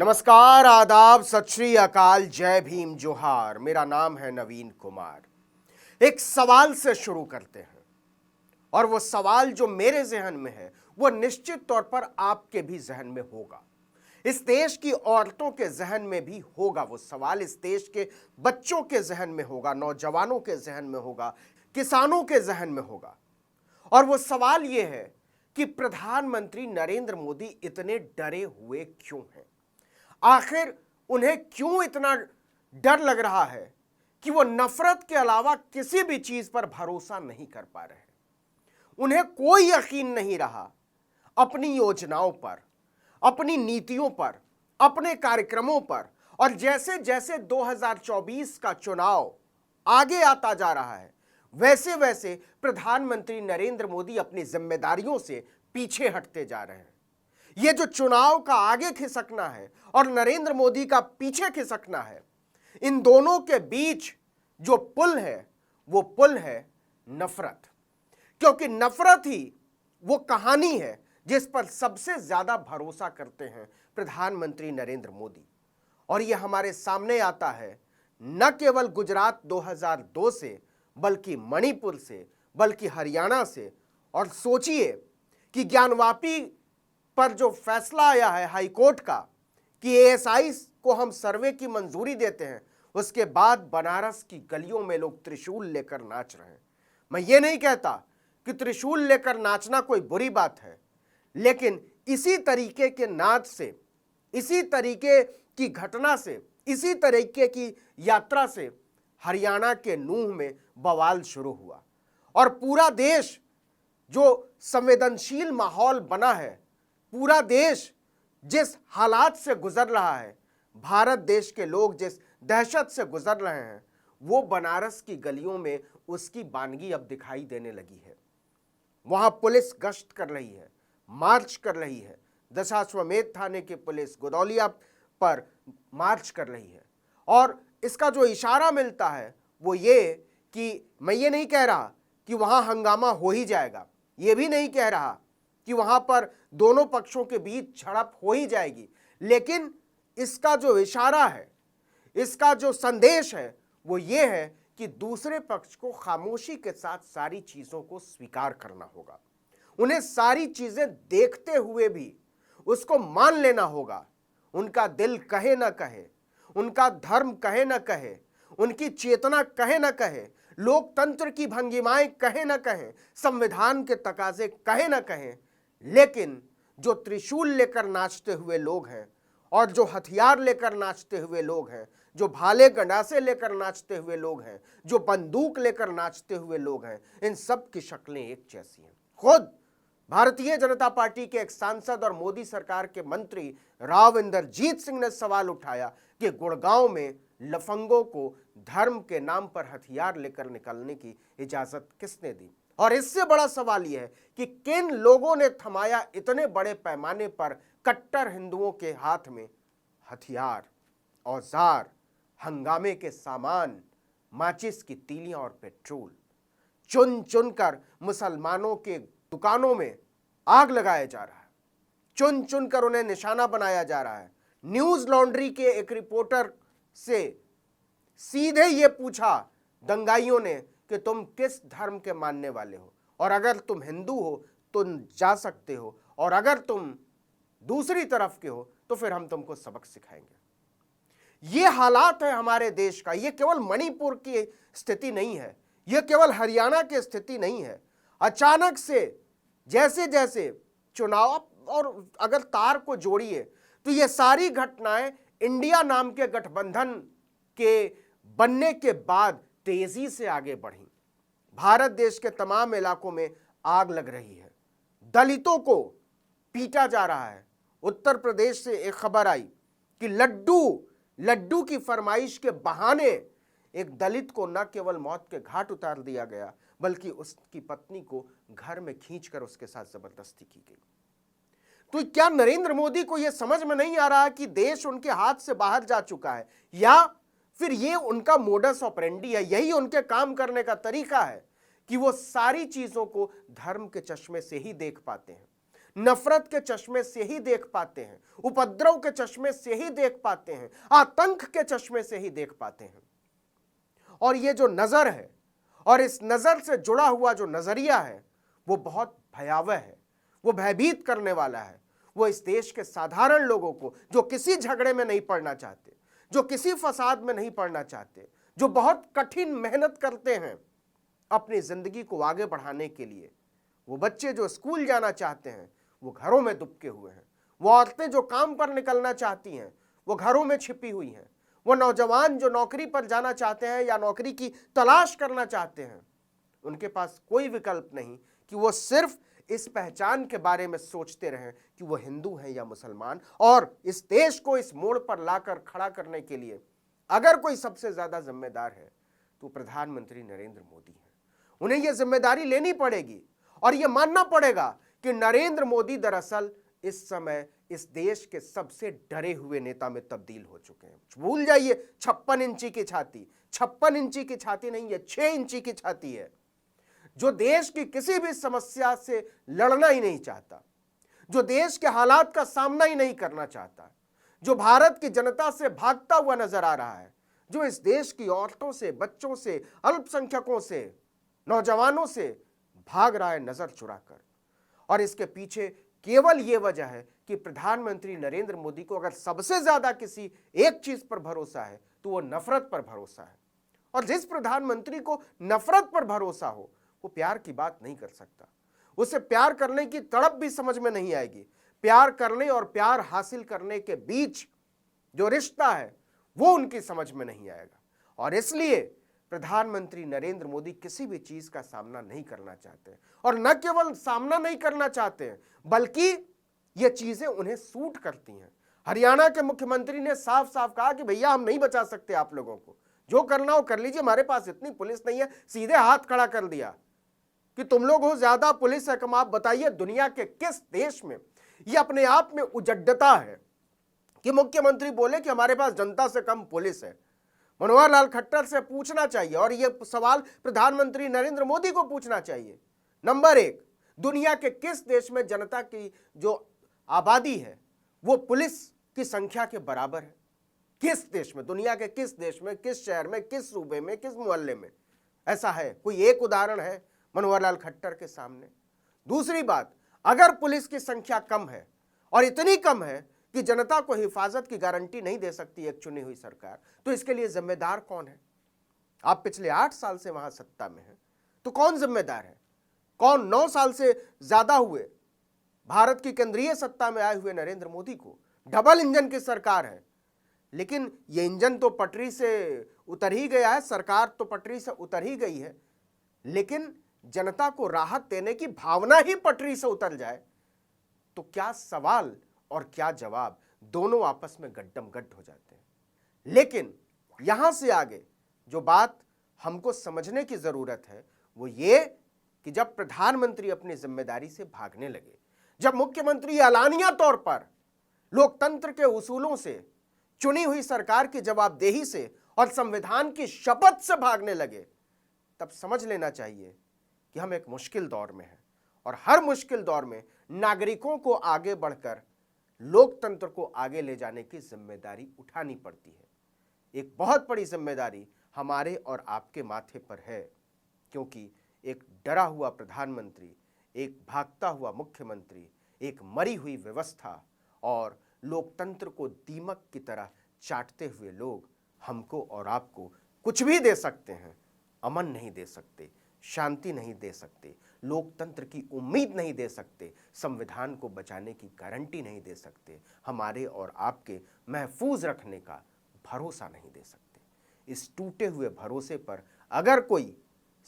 नमस्कार, आदाब, सत श्री अकाल, जय भीम, जोहार। मेरा नाम है नवीन कुमार। एक सवाल से शुरू करते हैं और वो सवाल जो मेरे जहन में है वो निश्चित तौर पर आपके भी जहन में होगा, इस देश की औरतों के जहन में भी होगा। वो सवाल इस देश के बच्चों के जहन में होगा, नौजवानों के जहन में होगा, किसानों के जहन में होगा। और वो सवाल ये है कि प्रधानमंत्री नरेंद्र मोदी इतने डरे हुए क्यों हैं? आखिर उन्हें क्यों इतना डर लग रहा है कि वो नफरत के अलावा किसी भी चीज पर भरोसा नहीं कर पा रहे? उन्हें कोई यकीन नहीं रहा अपनी योजनाओं पर, अपनी नीतियों पर, अपने कार्यक्रमों पर। और जैसे जैसे 2024 का चुनाव आगे आता जा रहा है, वैसे वैसे प्रधानमंत्री नरेंद्र मोदी अपनी जिम्मेदारियों से पीछे हटते जा रहे हैं। ये जो चुनाव का आगे खिसकना है और नरेंद्र मोदी का पीछे खिसकना है, इन दोनों के बीच जो पुल है वो पुल है नफरत। क्योंकि नफरत ही वो कहानी है जिस पर सबसे ज्यादा भरोसा करते हैं प्रधानमंत्री नरेंद्र मोदी। और ये हमारे सामने आता है न केवल गुजरात 2002 से, बल्कि मणिपुर से, बल्कि हरियाणा से। और सोचिए कि ज्ञानवापी पर जो फैसला आया है हाईकोर्ट का कि एएसआई को हम सर्वे की मंजूरी देते हैं, उसके बाद बनारस की गलियों में लोग त्रिशूल लेकर नाच रहे हैं। मैं ये नहीं कहता कि त्रिशूल लेकर नाचना कोई बुरी बात है, लेकिन इसी तरीके के नाच से, इसी तरीके की घटना से, इसी तरीके की यात्रा से हरियाणा के नूह में बवाल शुरू हुआ। और पूरा देश जो संवेदनशील माहौल बना है, पूरा देश जिस हालात से गुजर रहा है, भारत देश के लोग जिस दहशत से गुजर रहे हैं, वो बनारस की गलियों में उसकी बानगी अब दिखाई देने लगी है। वहां पुलिस गश्त कर रही है, मार्च कर रही है। दशाश्वमेध थाने की पुलिस गुदौलिया पर मार्च कर रही है। और इसका जो इशारा मिलता है वो ये कि मैं ये नहीं कह रहा कि वहां हंगामा हो ही जाएगा, ये भी नहीं कह रहा कि वहां पर दोनों पक्षों के बीच झड़प हो ही जाएगी, लेकिन इसका जो इशारा है, इसका जो संदेश है वो ये है कि दूसरे पक्ष को खामोशी के साथ सारी चीजों को स्वीकार करना होगा। उन्हें सारी चीजें देखते हुए भी उसको मान लेना होगा। उनका दिल कहे ना कहे, उनका धर्म कहे ना कहे, उनकी चेतना कहे ना कहे, लोकतंत्र की भंगिमाएं कहे ना कहे, संविधान के तकाजे कहे ना कहे, लेकिन जो त्रिशूल लेकर नाचते हुए लोग हैं और जो हथियार लेकर नाचते हुए लोग हैं, जो भाले गंडासे लेकर नाचते हुए लोग हैं, जो बंदूक लेकर नाचते हुए लोग हैं, इन सब की शक्लें एक जैसी हैं। खुद भारतीय जनता पार्टी के एक सांसद और मोदी सरकार के मंत्री राव इंदरजीत सिंह ने सवाल उठाया कि गुड़गांव में लफंगों को धर्म के नाम पर हथियार लेकर निकलने की इजाजत किसने दी? और इससे बड़ा सवाल यह है कि किन लोगों ने थमाया इतने बड़े पैमाने पर कट्टर हिंदुओं के हाथ में हथियार, औजार, हंगामे के सामान, माचिस की तीलियां और पेट्रोल। चुन चुनकर मुसलमानों के दुकानों में आग लगाया जा रहा है, चुन चुनकर उन्हें निशाना बनाया जा रहा है। न्यूज लॉन्ड्री के एक रिपोर्टर से सीधे ये पूछा दंगाइयों ने कि तुम किस धर्म के मानने वाले हो, और अगर तुम हिंदू हो तो जा सकते हो, और अगर तुम दूसरी तरफ के हो तो फिर हम तुमको सबक सिखाएंगे। ये हालात है हमारे देश का। ये केवल मणिपुर की स्थिति नहीं है, ये केवल हरियाणा की स्थिति नहीं है। अचानक से जैसे जैसे चुनाव, और अगर तार को जोड़िए तो ये सारी घटनाएं इंडिया नाम के गठबंधन के बनने के बाद तेजी से आगे बढ़ी। भारत देश के तमाम इलाकों में आग लग रही है, दलितों को पीटा जा रहा है। उत्तर प्रदेश से एक खबर आई कि लड्डू की फरमाइश के बहाने एक दलित को न केवल मौत के घाट उतार दिया गया, बल्कि उसकी पत्नी को घर में खींचकर उसके साथ जबरदस्ती की गई। तो क्या नरेंद्र मोदी को यह समझ में नहीं आ रहा कि देश उनके हाथ से बाहर जा चुका है, या फिर ये उनका मोडस ऑपरेंडी है, यही उनके काम करने का तरीका है कि वो सारी चीजों को धर्म के चश्मे से ही देख पाते हैं? नफरत के चश्मे से ही देख पाते हैं, उपद्रव के चश्मे से ही देख पाते हैं, आतंक के चश्मे से ही देख पाते हैं। और ये जो नजर है और इस नजर से जुड़ा हुआ जो नजरिया है वो बहुत भयावह है, वो भयभीत करने वाला है। वो इस देश के साधारण लोगों को, जो किसी झगड़े में नहीं पड़ना चाहते, जो किसी फसाद में नहीं पड़ना चाहते, जो बहुत कठिन मेहनत करते हैं अपनी जिंदगी को आगे बढ़ाने के लिए, वो बच्चे जो स्कूल जाना चाहते हैं वो घरों में दुबके हुए हैं, वो औरतें जो काम पर निकलना चाहती हैं वो घरों में छिपी हुई हैं, वो नौजवान जो नौकरी पर जाना चाहते हैं या नौकरी की तलाश करना चाहते हैं, उनके पास कोई विकल्प नहीं कि वो सिर्फ इस पहचान के बारे में सोचते रहें कि वो हिंदू हैं या मुसलमान। और इस देश को इस मोड़ पर लाकर खड़ा करने के लिए अगर कोई सबसे ज्यादा जिम्मेदार है तो प्रधानमंत्री नरेंद्र मोदी हैं। उन्हें यह जिम्मेदारी लेनी पड़ेगी और यह मानना पड़ेगा कि नरेंद्र मोदी दरअसल इस समय इस देश के सबसे डरे हुए नेता में तब्दील हो चुके हैं। भूल जाइए 56 इंची की छाती, 56 इंची की छाती नहीं है, 6 इंची की छाती है। जो देश की किसी भी समस्या से लड़ना ही नहीं चाहता, जो देश के हालात का सामना ही नहीं करना चाहता, जो भारत की जनता से भागता हुआ नजर आ रहा है, जो इस देश की औरतों से, बच्चों से, अल्पसंख्यकों से, नौजवानों से भाग रहा है नजर चुराकर। और इसके पीछे केवल यह वजह है कि प्रधानमंत्री नरेंद्र मोदी को अगर सबसे ज्यादा किसी एक चीज पर भरोसा है तो वो नफरत पर भरोसा है। और जिस प्रधानमंत्री को नफरत पर भरोसा हो वो प्यार की बात नहीं कर सकता, उसे प्यार करने की तड़प भी समझ में नहीं आएगी। प्यार करने और प्यार हासिल करने के बीच जो रिश्ता है वो उनकी समझ में नहीं आएगा। और इसलिए प्रधानमंत्री नरेंद्र मोदी किसी भी चीज का सामना नहीं करना चाहते, और न केवल सामना नहीं करना चाहते बल्कि ये चीजें उन्हें सूट करती हैं। हरियाणा के मुख्यमंत्री ने साफ साफ कहा कि भैया हम नहीं बचा सकते आप लोगों को, जो करना हो कर लीजिए, हमारे पास इतनी पुलिस नहीं है। सीधे हाथ खड़ा कर दिया कि तुम लोग हो ज्यादा पुलिस है कम। आप बताइए दुनिया के किस देश में ये अपने आप में उजड्डता है कि मुख्यमंत्री बोले कि हमारे पास जनता से कम पुलिस है। मनोहर लाल खट्टर से पूछना चाहिए, और यह सवाल प्रधानमंत्री नरेंद्र मोदी को पूछना चाहिए, नंबर 1, दुनिया के किस देश में जनता की जो आबादी है वो पुलिस की संख्या के बराबर है? किस देश में, दुनिया के किस देश में, किस शहर में, किस सूबे में, किस मोहल्ले में ऐसा है? कोई एक उदाहरण है मनोहर लाल खट्टर के सामने? दूसरी बात, अगर पुलिस की संख्या कम है और इतनी कम है कि जनता को हिफाजत की गारंटी नहीं दे सकती एक चुनी हुई सरकार, तो इसके लिए जिम्मेदार कौन है? आप पिछले 8 साल से वहां सत्ता में हैं, तो कौन जिम्मेदार है? कौन 9 साल से ज्यादा हुए भारत की केंद्रीय सत्ता में आए हुए नरेंद्र मोदी को? डबल इंजन की सरकार है, लेकिन ये इंजन तो पटरी से उतर ही गया है, सरकार तो पटरी से उतर ही गई है, लेकिन जनता को राहत देने की भावना ही पटरी से उतर जाए तो क्या सवाल और क्या जवाब, दोनों आपस में गड्डम गड्ड हो जाते हैं। लेकिन यहां से आगे जो बात हमको समझने की जरूरत है वो ये कि जब प्रधानमंत्री अपनी जिम्मेदारी से भागने लगे, जब मुख्यमंत्री एलानिया तौर पर लोकतंत्र के उसूलों से, चुनी हुई सरकार की जवाबदेही से और संविधान की शपथ से भागने लगे, तब समझ लेना चाहिए कि हम एक मुश्किल दौर में हैं। और हर मुश्किल दौर में नागरिकों को आगे बढ़कर लोकतंत्र को आगे ले जाने की जिम्मेदारी उठानी पड़ती है। एक बहुत बड़ी जिम्मेदारी हमारे और आपके माथे पर है, क्योंकि एक डरा हुआ प्रधानमंत्री, एक भागता हुआ मुख्यमंत्री, एक मरी हुई व्यवस्था और लोकतंत्र को दीमक की तरह चाटते हुए लोग हमको और आपको कुछ भी दे सकते हैं, अमन नहीं दे सकते, शांति नहीं दे सकते, लोकतंत्र की उम्मीद नहीं दे सकते, संविधान को बचाने की गारंटी नहीं दे सकते, हमारे और आपके महफूज रखने का भरोसा नहीं दे सकते। इस टूटे हुए भरोसे पर अगर कोई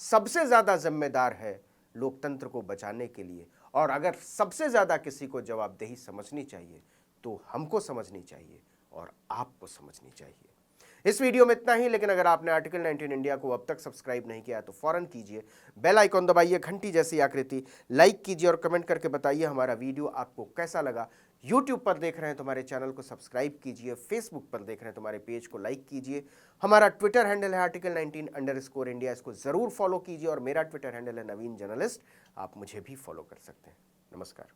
सबसे ज्यादा जिम्मेदार है लोकतंत्र को बचाने के लिए, और अगर सबसे ज्यादा किसी को जवाबदेही समझनी चाहिए तो हमको समझनी चाहिए और आपको समझनी चाहिए। इस वीडियो में इतना ही, लेकिन अगर आपने आर्टिकल 19 इंडिया को अब तक सब्सक्राइब नहीं किया तो फौरन कीजिए, बेल आइकॉन दबाइए, घंटी जैसी आकृति, लाइक कीजिए और कमेंट करके बताइए हमारा वीडियो आपको कैसा लगा। यूट्यूब पर देख रहे हैं तो हमारे चैनल को सब्सक्राइब कीजिए, फेसबुक पर देख रहे हैं तो हमारे पेज को लाइक कीजिए। हमारा ट्विटर हैंडल है आर्टिकल 19_इंडिया, इसको जरूर फॉलो कीजिए। और मेरा ट्विटर हैंडल है नवीन जर्नलिस्ट, आप मुझे भी फॉलो कर सकते हैं। नमस्कार।